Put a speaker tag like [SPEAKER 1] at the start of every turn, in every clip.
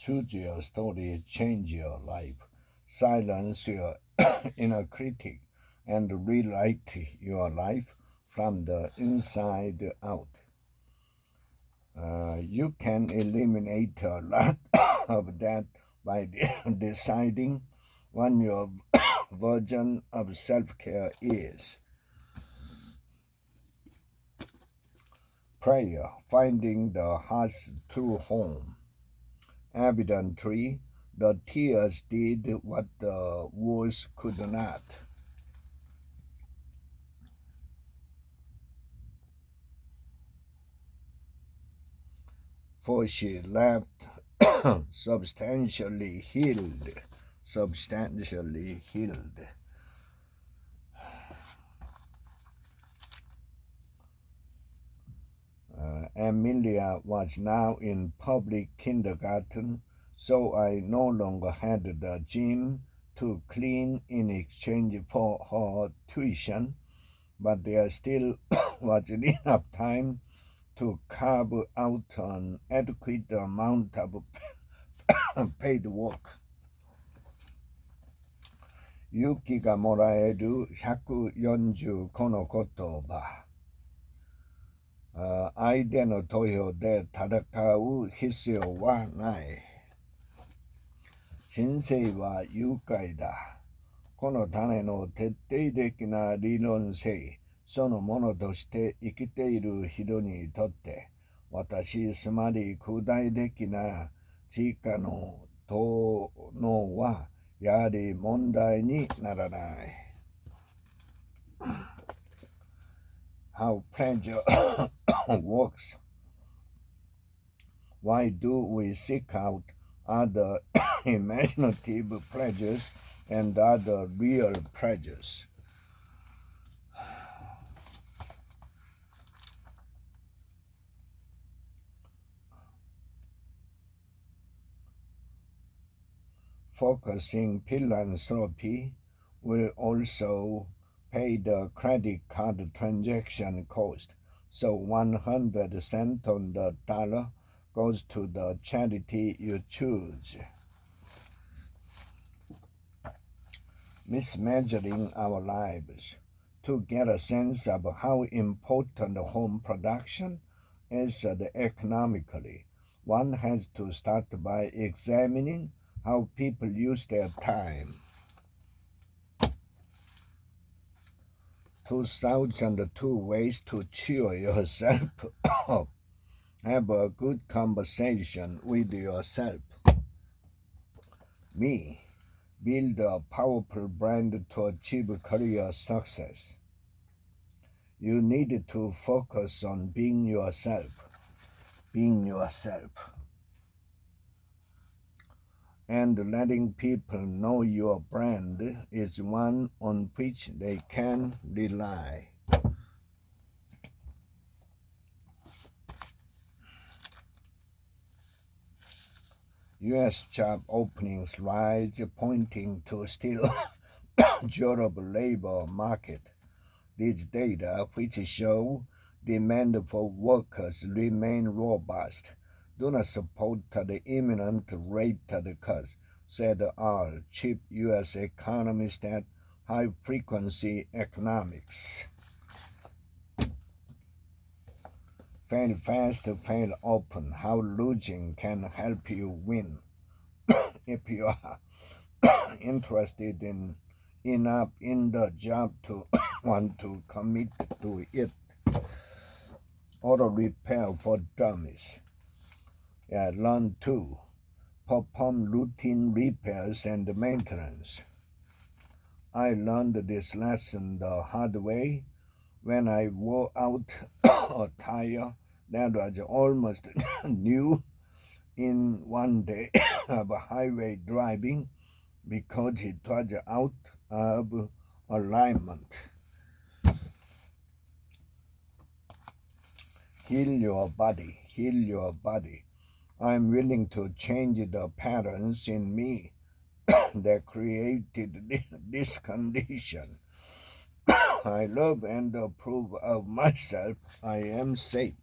[SPEAKER 1] Choose your story, change your life. Silence your inner critic and rewrite your life from the inside out. You can eliminate a lot of that by deciding what your version of self-care is. Prayer, finding the heart's true home. Evidently, the tears did what the words could not. For she left substantially healed. Substantially healed. Amelia was now in public kindergarten, so I no longer had the gym to clean in exchange for her tuition, but there still wasn't enough time to carve out an adequate amount of paid work. 勇気がもらえる145の言葉。相手の投票で戦う必要はない。人生は愉快だ。この種の徹底的な理論性そのものとして生きている人にとって、私つまり具体的な力の統合はやはり問題にならない。How pleasure works. Why do we seek out other imaginative pleasures and other real pleasures? Focusing philanthropy will also pay the credit card transaction cost, so 100 cents on the dollar goes to the charity you choose. Mismeasuring our lives. To get a sense of how important home production is economically, one has to start by examining how people use their time. 2002 ways to cheer yourself up. Have a good conversation with yourself. Me. Build a powerful brand to achieve career success. You need to focus on being yourself. Being yourself. And letting people know your brand is one on which they can rely. U.S. job openings rise, pointing to still durable labor market. These data, which show demand for workers remain robust, do not support the imminent rate cuts, said our chief U.S. economist at High Frequency Economics. Fail fast, fail often. How losing can help you win. If you are interested enough in the job to want to commit to it. Auto repair for dummies. Learn to perform routine repairs and maintenance. I learned this lesson the hard way when I wore out a tire that was almost new in one day of highway driving because it was out of alignment. Heal your body, heal your body. I'm willing to change the patterns in me that created this condition. I love and approve of myself. I am safe.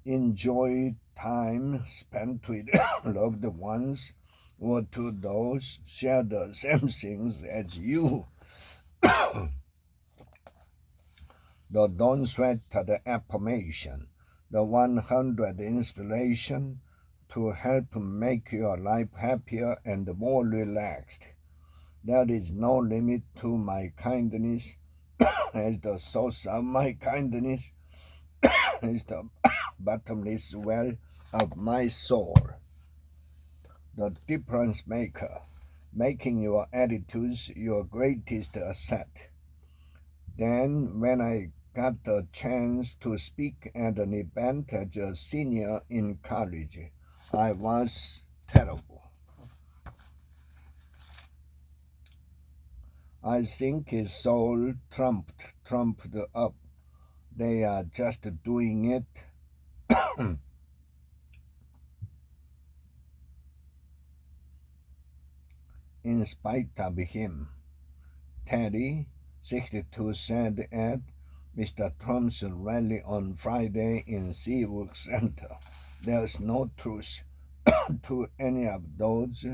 [SPEAKER 1] enjoy time spent with loved ones or to those share the same things as you. The Don't Sweat the Affirmation, the 100 inspiration to help make your life happier and more relaxed. There is no limit to my kindness, as the source of my kindness is the bottomless well of my soul. The difference maker, making your attitudes your greatest asset. Then, when I got the chance to speak at an event as a senior in college, I was terrible. I think his soul trumped up. They are just doing it. In spite of him. Terry, 62, said at Mr. Trump's rally on Friday in Civic Center, there's no truth to any of those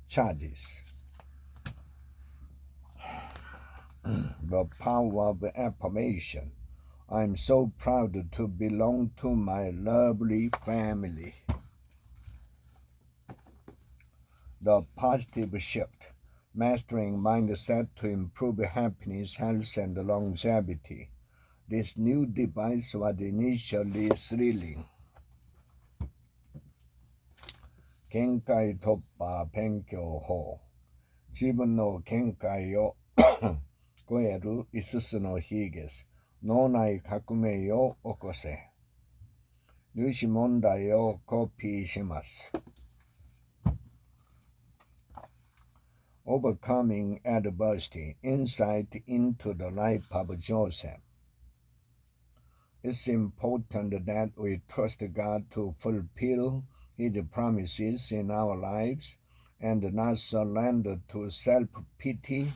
[SPEAKER 1] charges. The power of affirmation. I'm so proud to belong to my lovely family. The positive shift. Mastering mindset to improve happiness, health, and longevity. This new device was initially thrilling. 限界突破勉強法。自分の見解を超える5つの秘訣。脳内革命を起こせ。入試問題をコピーします。Overcoming adversity, insight into the life of Joseph. It's important that we trust God to fulfill His promises in our lives and not surrender to self-pity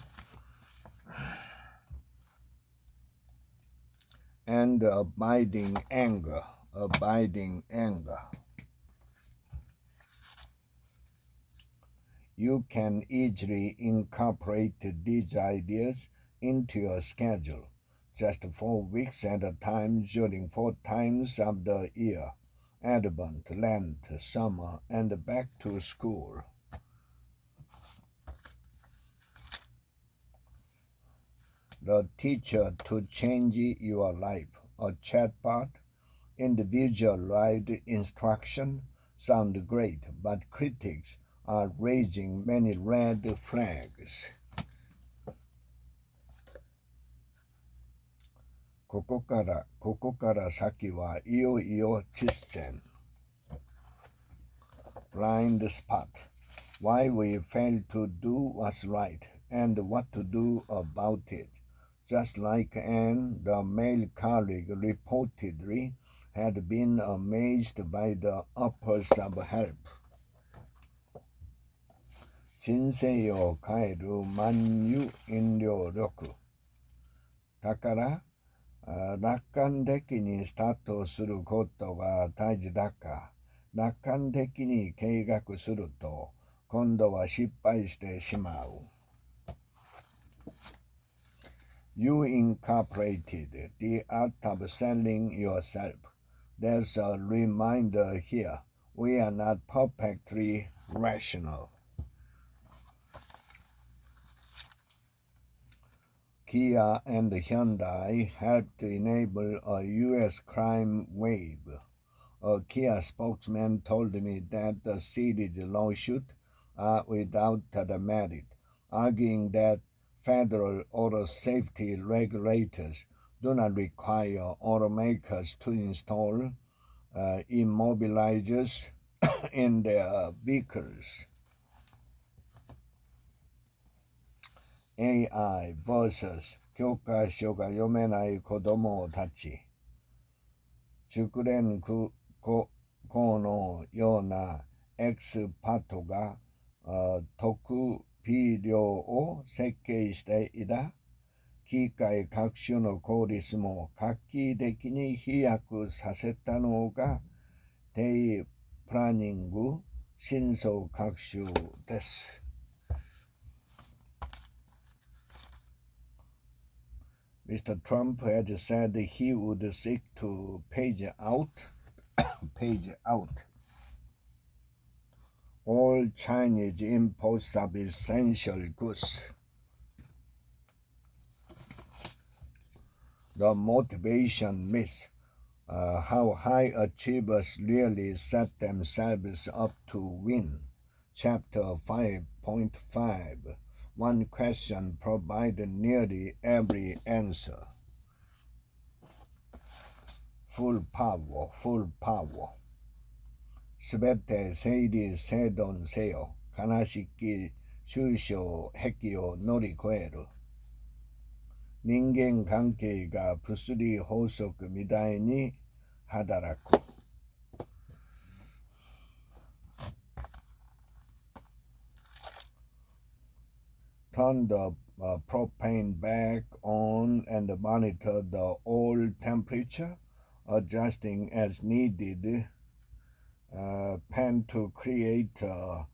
[SPEAKER 1] and abiding anger. You can easily incorporate these ideas into your schedule, just 4 weeks at a time during 4 times of the year, Advent, Lent, summer, and back to school. The teacher to change your life, a chatbot, individualized instruction sound great, but critics are raising many red flags. ここから先はいよいよ実践。Blind spot. Why we fail to do what's right and what to do about it. Just like Anne, the male colleague reportedly had been amazed by the offers of help. 人生を変える万有引領力。だから楽観的にスタートすることが大事だが、楽観的に計画すると今度は失敗してしまう。You incorporated the art of selling yourself. There's a reminder here. We are not perfectly rational. Kia and Hyundai helped enable a U.S. crime wave. A Kia spokesman told me that the city's lawsuits are without the merit, arguing that federal auto safety regulators do not require automakers to install immobilizers in their vehicles. AI vs 教科書が読めない子供たち。熟練工のようなエクスパートが特 P 量を設計していた。機械学習の効率も画期的に飛躍させたのが 데이 플래닝구 신소 각슈 데스. Mr. Trump had said he would seek to phase out all Chinese imports of essential goods. The motivation myth, how high achievers really set themselves up to win. Chapter 5.5. One question provides nearly every answer. Full power. 스베테 세일이 세돈 세요. 가나시키 슈쇼 핵기요 노리코에루. 닌겐 관계가 부스리 호속 미다이니 하다라쿠. Turn the propane back on and monitor the oil temperature, adjusting as needed. Pan to create a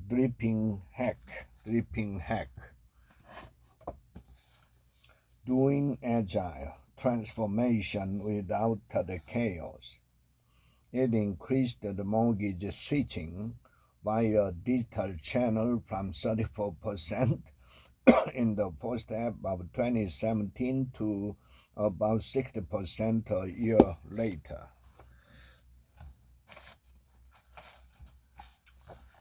[SPEAKER 1] dripping hack. Doing agile transformation without the chaos. It increased the mortgage switching via digital channel from 34% in the first half of 2017 to about 60% a year later.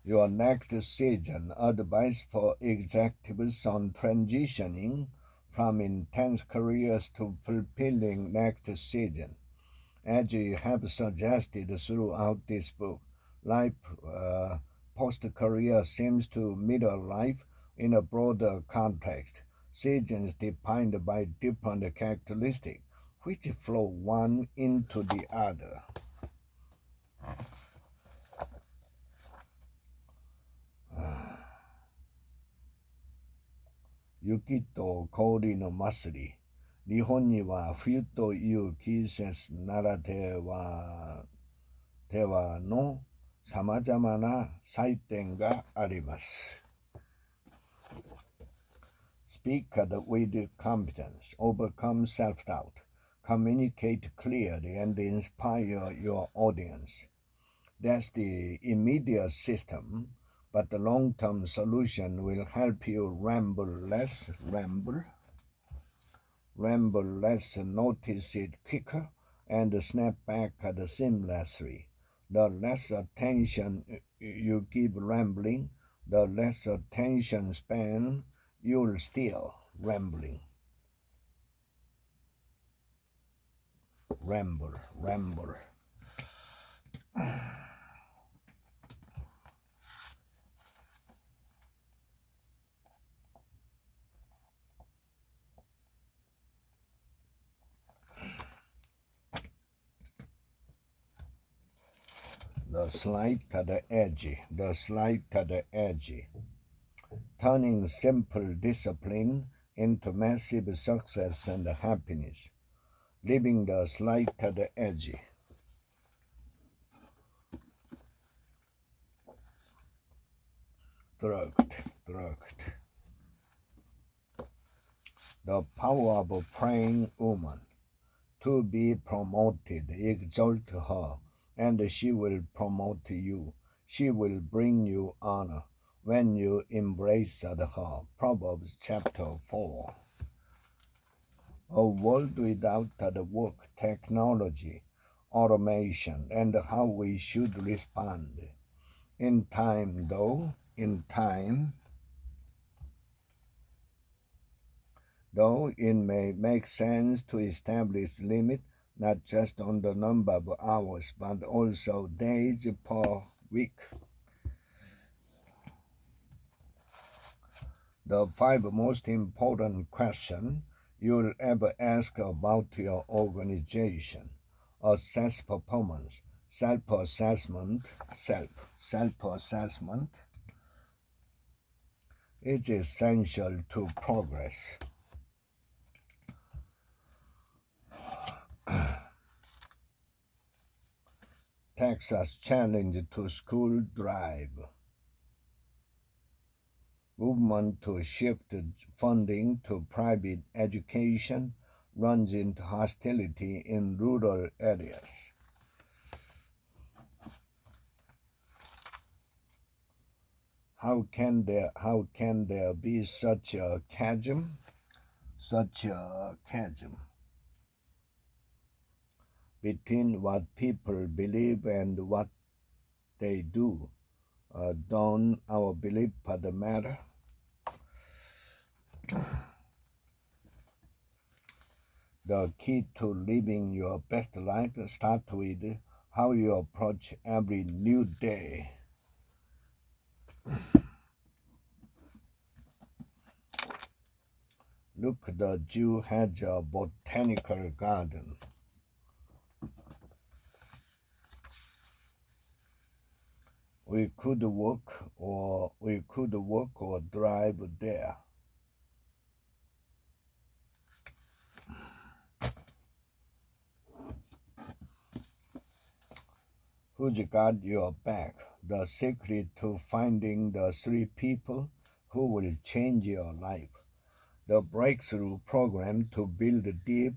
[SPEAKER 1] Your next season, advice for executives on transitioning from intense careers to fulfilling next season. As you have suggested throughout this book, life post-career seems to mirror life in a broader context. Seasons defined by different characteristics, which flow one into the other. Yuki to Kori no Matsuri. 日本には冬という季節ならではのさまざまな祭典があります。Speak with competence, overcome self-doubt, communicate clearly, and inspire your audience. That's the immediate system, but the long-term solution will help you ramble less, notice it quicker, and snap back seamlessly. The less attention you give rambling, the less attention span you'll steal rambling. Ramble. The slight to the edge. Turning simple discipline into massive success and happiness. Leaving the slight to the edge. Drugged. The power of a praying woman. To be promoted, exalt her, and she will promote you. She will bring you honor when you embrace her. Proverbs chapter 4. A world without the work, technology, automation, and how we should respond. In time, though it may make sense to establish limit not just on the number of hours, but also days per week. The 5 most important questions you'll ever ask about your organization. Assess performance. Self-assessment is essential to progress. Texas Challenge to School Drive. Movement to shift funding to private education runs into hostility in rural areas. How can there be such a chasm between what people believe and what they do? Don't our belief matter? The key to living your best life starts with how you approach every new day. Look, the Jew has a botanical garden. We could walk or drive there. Who's got your back? The secret to finding the 3 people who will change your life. The breakthrough program to build deep,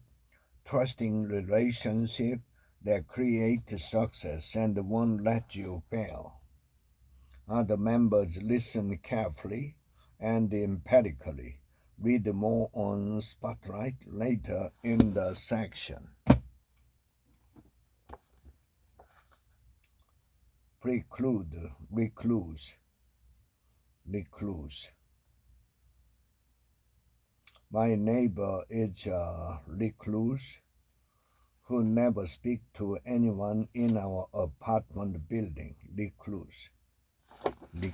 [SPEAKER 1] trusting relationships that create success and won't let you fail. Other members listen carefully and emphatically. Read more on Spotlight later in the section. Recluse. My neighbor is a recluse who never speaks to anyone in our apartment building. Recluse. The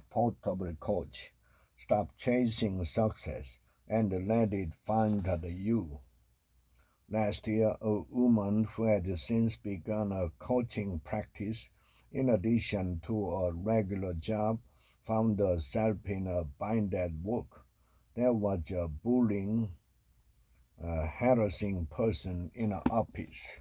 [SPEAKER 1] portable coach. Stop chasing success and let it find you. Last year, a woman who had since begun a coaching practice in addition to a regular job found herself in a bind at work. There was a bullying, harassing person in her office.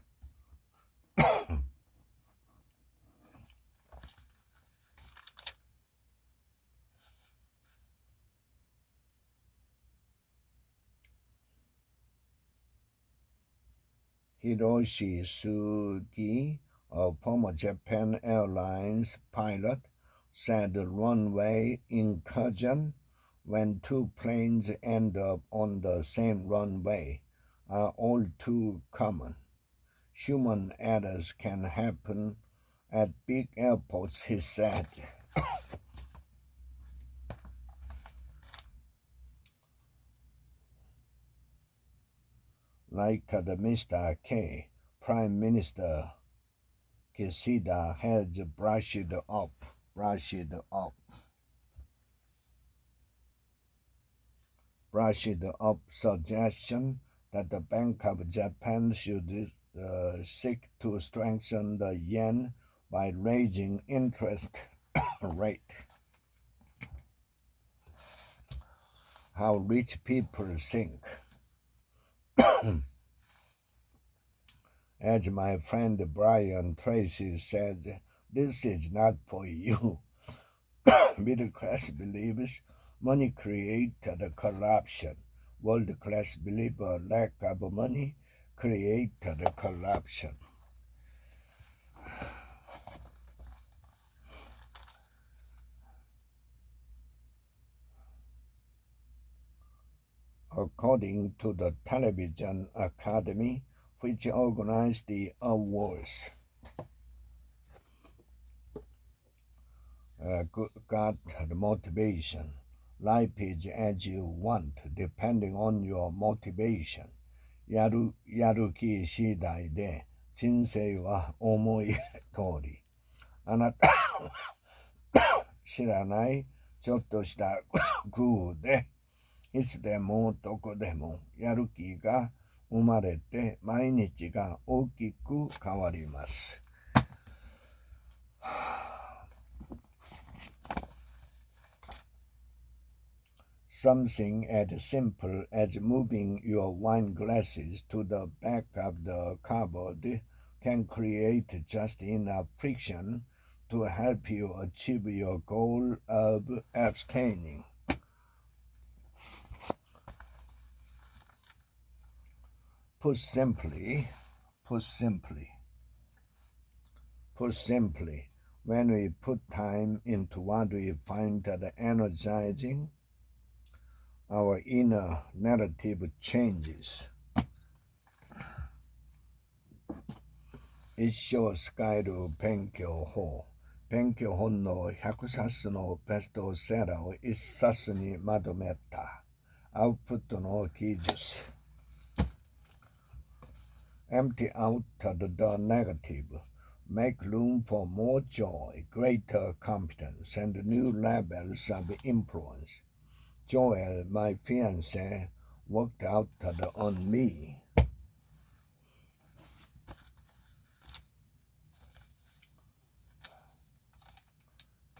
[SPEAKER 1] Hiroshi Sugi, a former Japan Airlines pilot, said runway incursion when 2 planes end up on the same runway are all too common. Human errors can happen at big airports, he said. Like the Mr. K, Prime Minister Kishida has brushed up suggestion that the Bank of Japan should seek to strengthen the yen by raising interest rate. How rich people think. As my friend Brian Tracy said, this is not for you. Middle class believes money created corruption. World class believe a lack of money created corruption. According to the Television Academy, which organized the awards, got the motivation. Life is as you want, depending on your motivation. やる気次第で人生は思い通り。あなた知らないちょっとした工夫でいつでもどこでもやる気が生まれて毎日が大きく変わります。Something as simple as moving your wine glasses to the back of the cupboard can create just enough friction to help you achieve your goal of abstaining. Put simply, when we put time into what we find that energizing, our inner narrative changes. 一生使える勉強法。勉強本の100冊のベストセラーを1冊にまとめた。アウトプットの記述。Empty out the negative. Make room for more joy, greater competence, and new levels of influence. Joel, my fiancé, worked out on me.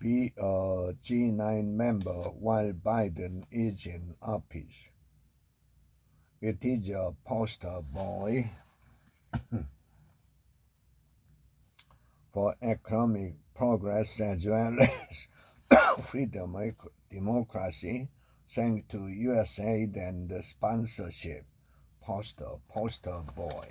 [SPEAKER 1] Be a G9 member while Biden is in office. It is a poster boy for economic progress as well as freedom, democracy, thanks to USAID and sponsorship. Poster boy.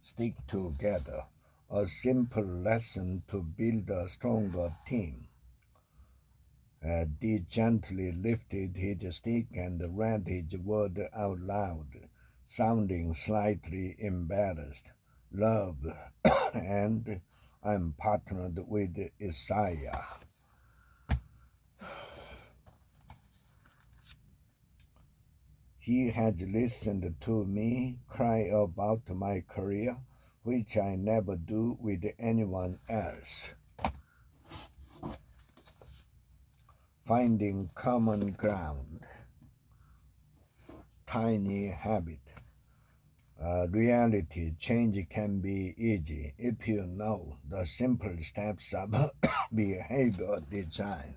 [SPEAKER 1] Stick together. A simple lesson to build a stronger team. Dee gently lifted his stick and read his word out loud, sounding slightly embarrassed. Love, and I'm partnered with Isaiah. He had listened to me cry about my career, which I never do with anyone else. Finding common ground. Tiny habit. Reality change can be easy if you know the simple steps of behavior design.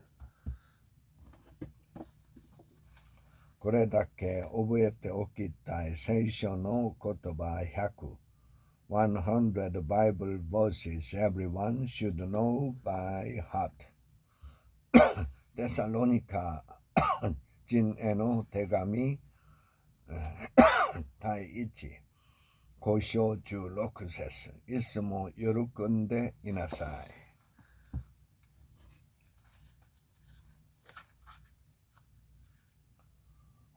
[SPEAKER 1] これだけ覚えておきたい聖書の言葉100。100 Bible verses everyone should know by heart. テサロニカ人への手紙第1、5章16節。いつも喜んでいなさい。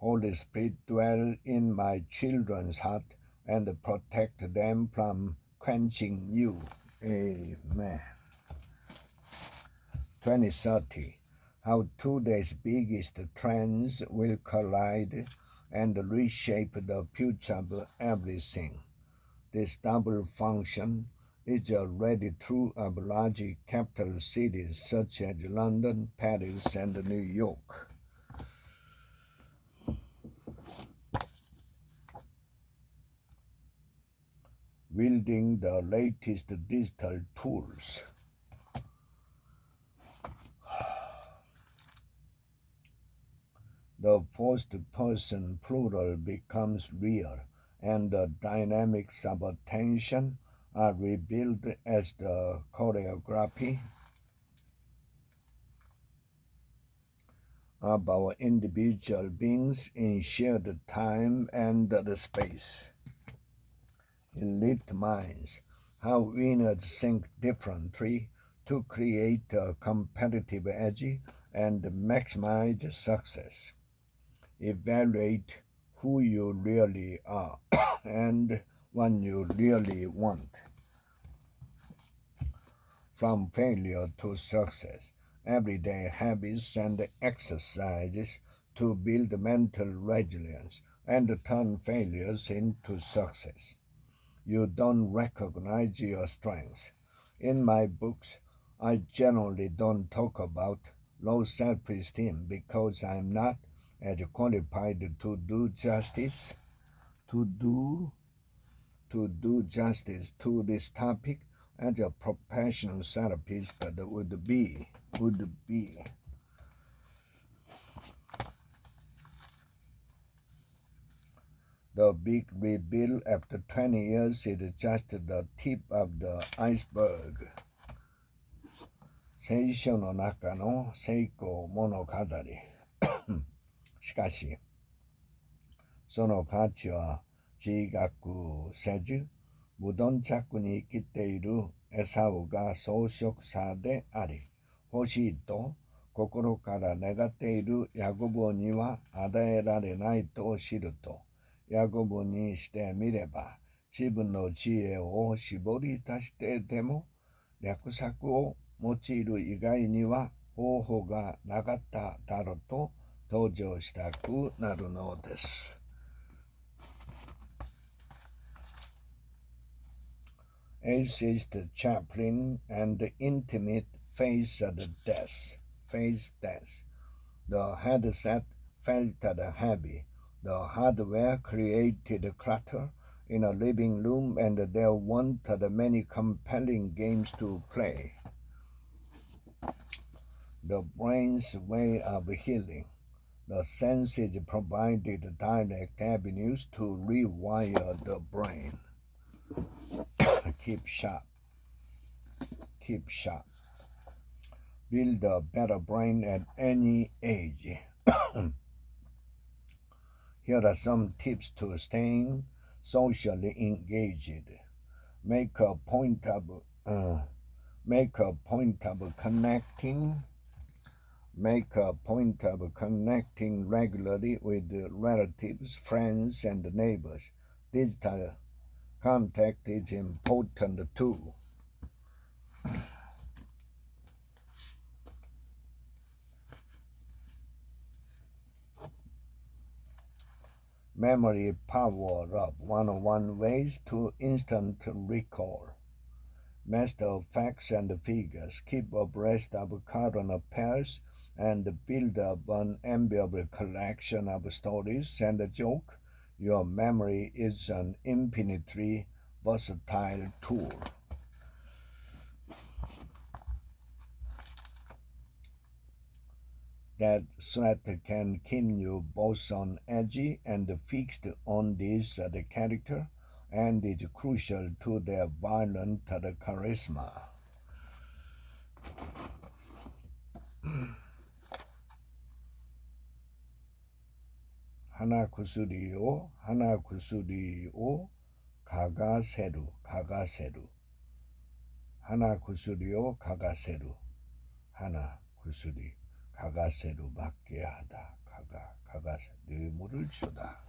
[SPEAKER 1] Holy Spirit, dwell in my children's heart and protect them from quenching you. Amen. 2030. How today's biggest trends will collide and reshape the future of everything. This double function is already true of large capital cities such as London, Paris, and New York. Wielding the latest digital tools. The first-person plural becomes real, and the dynamics of attention are rebuilt as the choreography of our individual beings in shared time and space. Elite minds, how winners think differently to create a competitive edge and maximize success. Evaluate who you really are and what you really want. From failure to success, everyday habits and exercises to build mental resilience and turn failures into success. You don't recognize your strengths. In my books, I generally don't talk about low self-esteem because I'm not as qualified to do justice to this topic as a professional therapist would be. The big reveal after 20 years is just the tip of the iceberg. 聖書の中の成功物語。しかし、その価値は自覚せず、無頓着に生きているエサウが草食者であり、欲しいと心から願っているヤコブには与えられないと知ると、ヤコブにしてみれば、自分の知恵を絞り出してでも、略策を用いる以外には方法がなかっただろうと登場したくなるのです。Atheist chaplain and the intimate face death. The headset felt heavy. The hardware created clutter in a living room, and there weren't many compelling games to play. The brain's way of healing. The senses provided direct avenues to rewire the brain. Keep sharp. Build a better brain at any age. Here are some tips to staying socially engaged. Make a point of connecting regularly with relatives, friends, and neighbors. Digital contact is important too. Memory power-up 101 ways to instant recall. Master facts and figures. Keep abreast of current affairs and build up an enviable collection of stories and jokes. Your memory is an infinitely versatile tool. That threat can keep you both on edge and fixed on this character, and is crucial to their violent charisma. 하나 구슬이요 가가세루 하나 구슬이요 하나 구슬이 가가세루 맞게 하다 가가세 뇌물을 주다.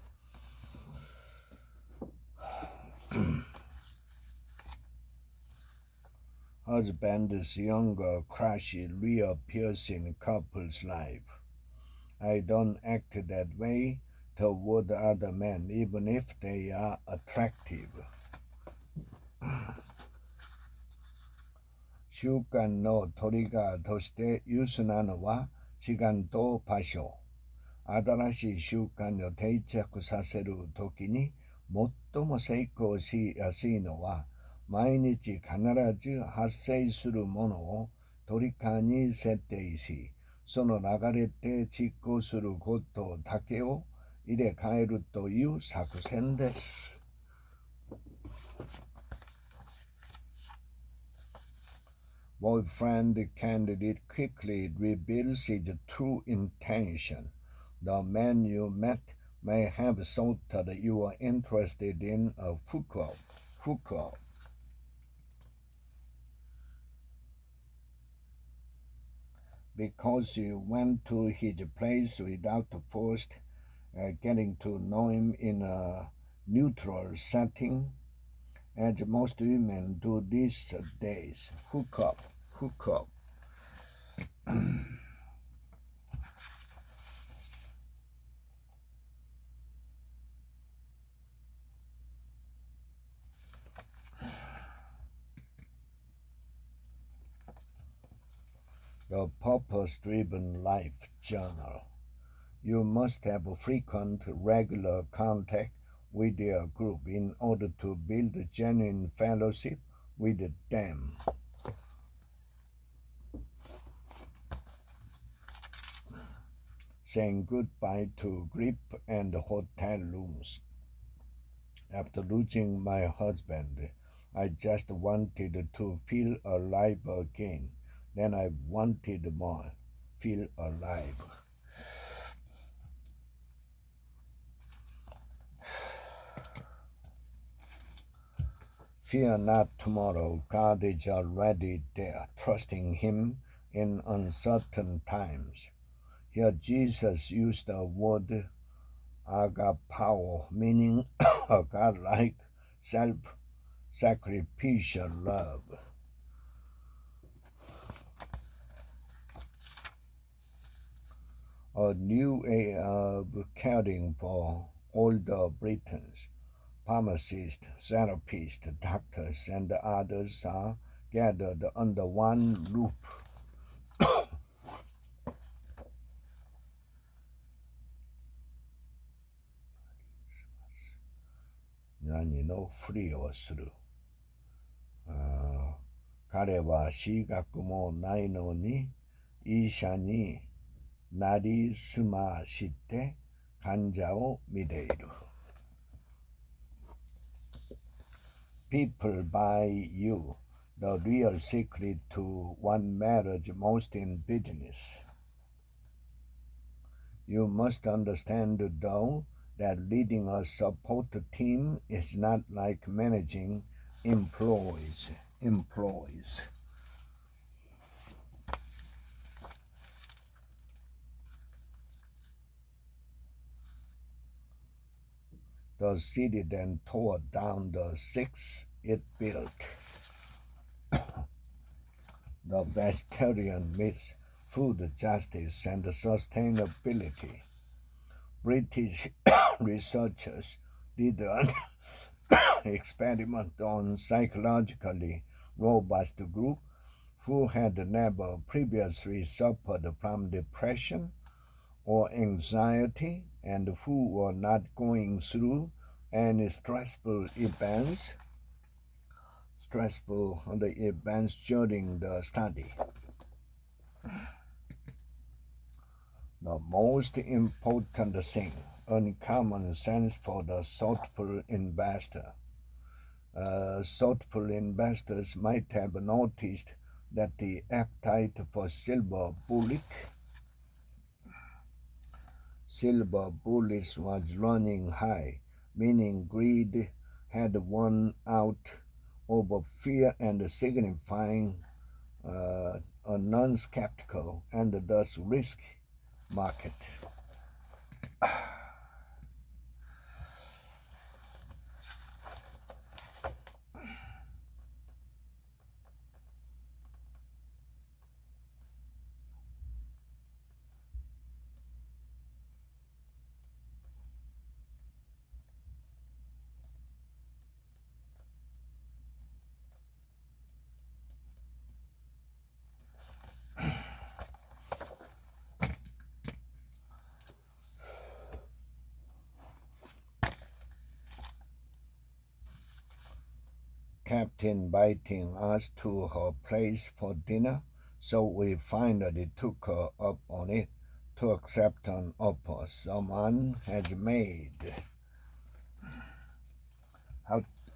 [SPEAKER 1] Husband's younger crush reappears in couple's life. I don't act that way toward other men, even if they are attractive. 習慣のトリガーとしてユスなのは時間と場所。新しい習慣を定着させるときに最も成功しやすいのは毎日必ず発生するものをトリガーに設定し、その流れで実行することだけを入れ替えるという作戦です。Boyfriend candidate quickly reveals his true intention. The man you met may have thought that you were interested in a hookup. Because you went to his place without first getting to know him in a neutral setting, as most women do these days. Hook up. The Purpose-Driven Life Journal. You must have frequent, regular contact with your group in order to build genuine fellowship with them. Saying goodbye to grip and hotel rooms. After losing my husband, I just wanted to feel alive again. Then I wanted more. Feel alive. Fear not tomorrow. God is already there, trusting Him in uncertain times. Here Jesus used the word agapao, meaning a godlike, self-sacrificial love. A new way of caring for older Britons. Pharmacists, therapists, doctors, and others are gathered under one roof.彼は資格もないのに医者になりすまして患者を見ている。People by you, the real secret to what matters most in business. You must understand, though, that leading a support team is not like managing employees. The city then tore down the six it built. The vegetarian myth, food justice and sustainability. British researchers did an experiment on psychologically robust group who had never previously suffered from depression or anxiety and who were not going through any stressful events during the study. The most important thing, uncommon sense for the thoughtful investor. Thoughtful investors might have noticed that the appetite for silver bullets was running high, meaning greed had won out over fear and signifying a non-skeptical and thus risk market. Kept inviting us to her place for dinner, so we finally took her up on it to accept an offer someone has made.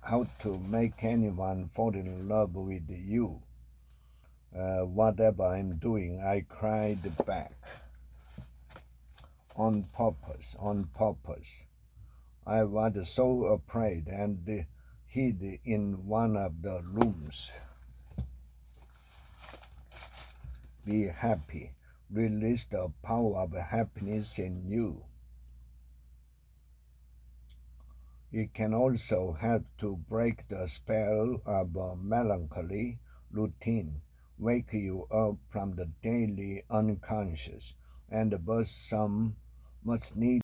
[SPEAKER 1] How to make anyone fall in love with you. Whatever I'm doing, I cried back. On purpose. I was so afraid and hid in one of the rooms. Be happy. Release the power of happiness in you. It can also help to break the spell of a melancholy routine, wake you up from the daily unconscious, and burst some much needed